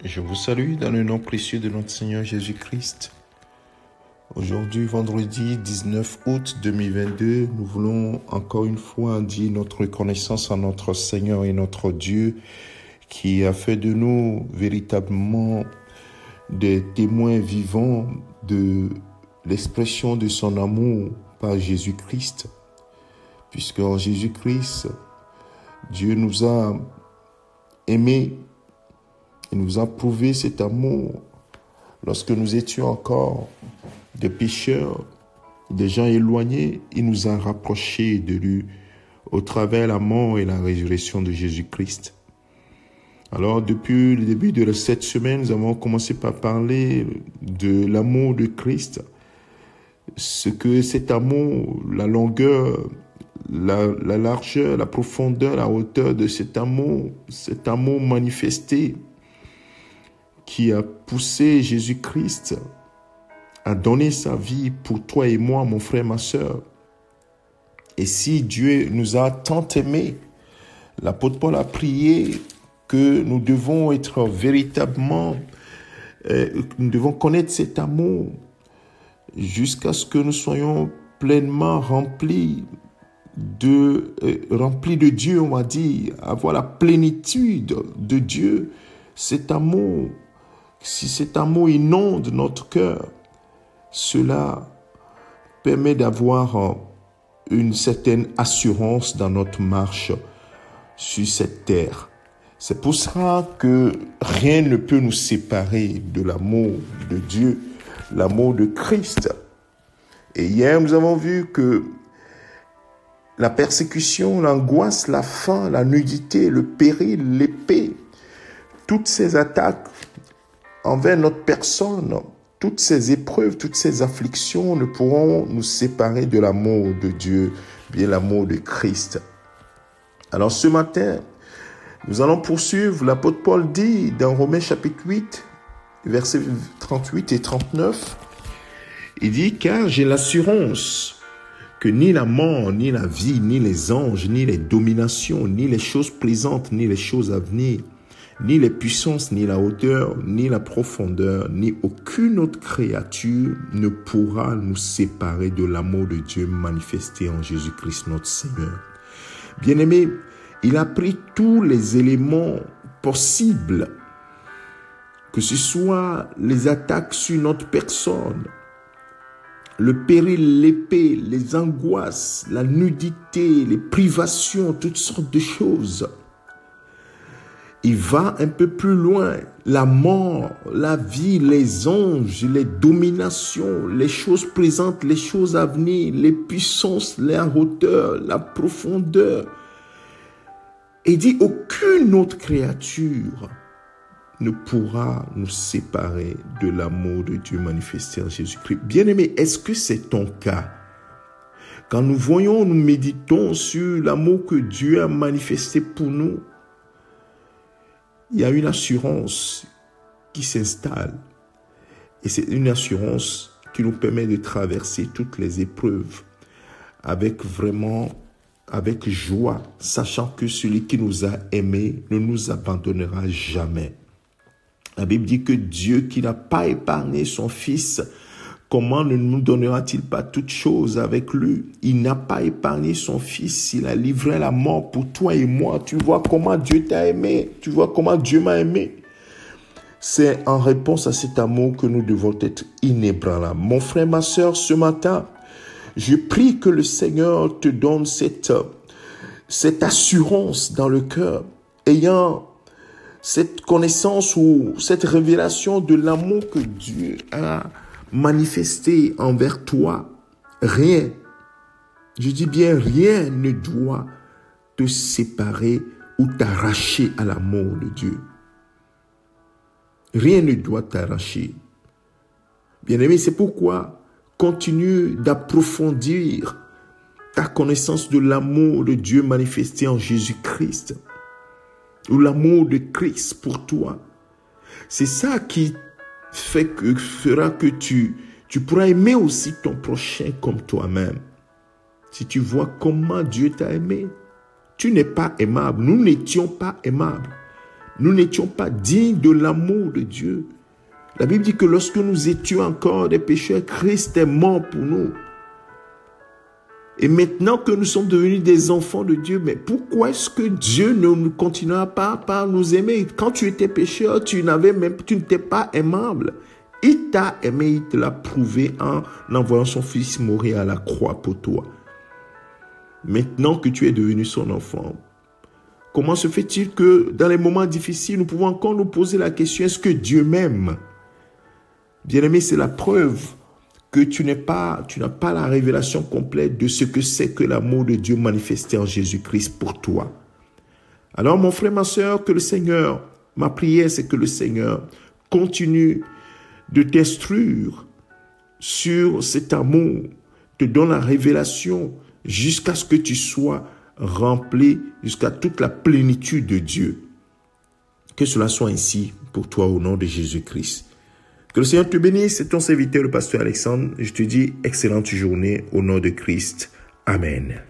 Je vous salue dans le nom précieux de notre Seigneur Jésus-Christ. Aujourd'hui, vendredi 19 août 2022, nous voulons encore une fois dire notre reconnaissance à notre Seigneur et notre Dieu qui a fait de nous véritablement des témoins vivants de l'expression de son amour par Jésus-Christ. Puisque en Jésus-Christ, Dieu nous a aimés. Il nous a prouvé cet amour lorsque nous étions encore des pécheurs, des gens éloignés. Il nous a rapprochés de lui au travers la mort et la résurrection de Jésus-Christ. Alors, depuis le début de cette semaine, nous avons commencé par parler de l'amour de Christ. Ce que cet amour, la longueur, la largeur, la profondeur, la hauteur de cet amour manifesté, qui a poussé Jésus-Christ à donner sa vie pour toi et moi, mon frère, ma sœur. Et si Dieu nous a tant aimés, l'apôtre Paul a prié que nous devons être véritablement, nous devons connaître cet amour jusqu'à ce que nous soyons pleinement remplis de Dieu, on va dire, avoir la plénitude de Dieu, cet amour. Si cet amour inonde notre cœur, cela permet d'avoir une certaine assurance dans notre marche sur cette terre. C'est pour ça que rien ne peut nous séparer de l'amour de Dieu, l'amour de Christ. Et hier, nous avons vu que la persécution, l'angoisse, la faim, la nudité, le péril, l'épée, toutes ces attaques envers notre personne, toutes ces épreuves, toutes ces afflictions ne pourront nous séparer de l'amour de Dieu, bien l'amour de Christ. Alors ce matin, nous allons poursuivre. L'apôtre Paul dit dans Romains chapitre 8, versets 38 et 39, il dit « Car j'ai l'assurance que ni la mort, ni la vie, ni les anges, ni les dominations, ni les choses présentes, ni les choses à venir, ni les puissances, ni la hauteur, ni la profondeur, ni aucune autre créature ne pourra nous séparer de l'amour de Dieu manifesté en Jésus-Christ notre Seigneur. » Bien-aimé, il a pris tous les éléments possibles, que ce soit les attaques sur notre personne, le péril, l'épée, les angoisses, la nudité, les privations, toutes sortes de choses. Il va un peu plus loin, la mort, la vie, les anges, les dominations, les choses présentes, les choses à venir, les puissances, la hauteur, la profondeur. Et dit, aucune autre créature ne pourra nous séparer de l'amour de Dieu manifesté en Jésus-Christ. Bien-aimé, est-ce que c'est ton cas? Quand nous voyons, nous méditons sur l'amour que Dieu a manifesté pour nous, il y a une assurance qui s'installe. Et c'est une assurance qui nous permet de traverser toutes les épreuves avec joie, sachant que celui qui nous a aimés ne nous abandonnera jamais. La Bible dit que Dieu qui n'a pas épargné son Fils, comment ne nous donnera-t-il pas toutes choses avec lui? Il n'a pas épargné son Fils, il a livré la mort pour toi et moi. Tu vois comment Dieu t'a aimé, tu vois comment Dieu m'a aimé. C'est en réponse à cet amour que nous devons être inébranlables. Mon frère, ma sœur, ce matin, je prie que le Seigneur te donne cette assurance dans le cœur, ayant cette connaissance ou cette révélation de l'amour que Dieu a manifesté envers toi. Rien, je dis bien rien, ne doit te séparer ou t'arracher à l'amour de Dieu. Rien ne doit t'arracher. Bien-aimé, c'est pourquoi continue d'approfondir ta connaissance de l'amour de Dieu manifesté en Jésus-Christ, ou l'amour de Christ pour toi. C'est ça qui fera que tu pourras aimer aussi ton prochain comme toi-même. Si tu vois comment Dieu t'a aimé, tu n'es pas aimable. Nous n'étions pas aimables. Nous n'étions pas dignes de l'amour de Dieu. La Bible dit que lorsque nous étions encore des pécheurs, Christ est mort pour nous. Et maintenant que nous sommes devenus des enfants de Dieu, mais pourquoi est-ce que Dieu ne continuera pas par nous aimer? Quand tu étais pécheur, tu n'étais pas aimable. Il t'a aimé, il te l'a prouvé en envoyant son fils mourir à la croix pour toi. Maintenant que tu es devenu son enfant, comment se fait-il que dans les moments difficiles, nous pouvons encore nous poser la question, est-ce que Dieu m'aime? Bien-aimé, c'est la preuve que tu n'as pas la révélation complète de ce que c'est que l'amour de Dieu manifesté en Jésus-Christ pour toi. Alors, mon frère, ma soeur, que le Seigneur, ma prière, c'est que le Seigneur continue de t'instruire sur cet amour, te donne la révélation jusqu'à ce que tu sois rempli, jusqu'à toute la plénitude de Dieu. Que cela soit ainsi pour toi au nom de Jésus-Christ. Que le Seigneur te bénisse, c'est ton serviteur, le pasteur Alexandre. Je te dis excellente journée au nom de Christ. Amen.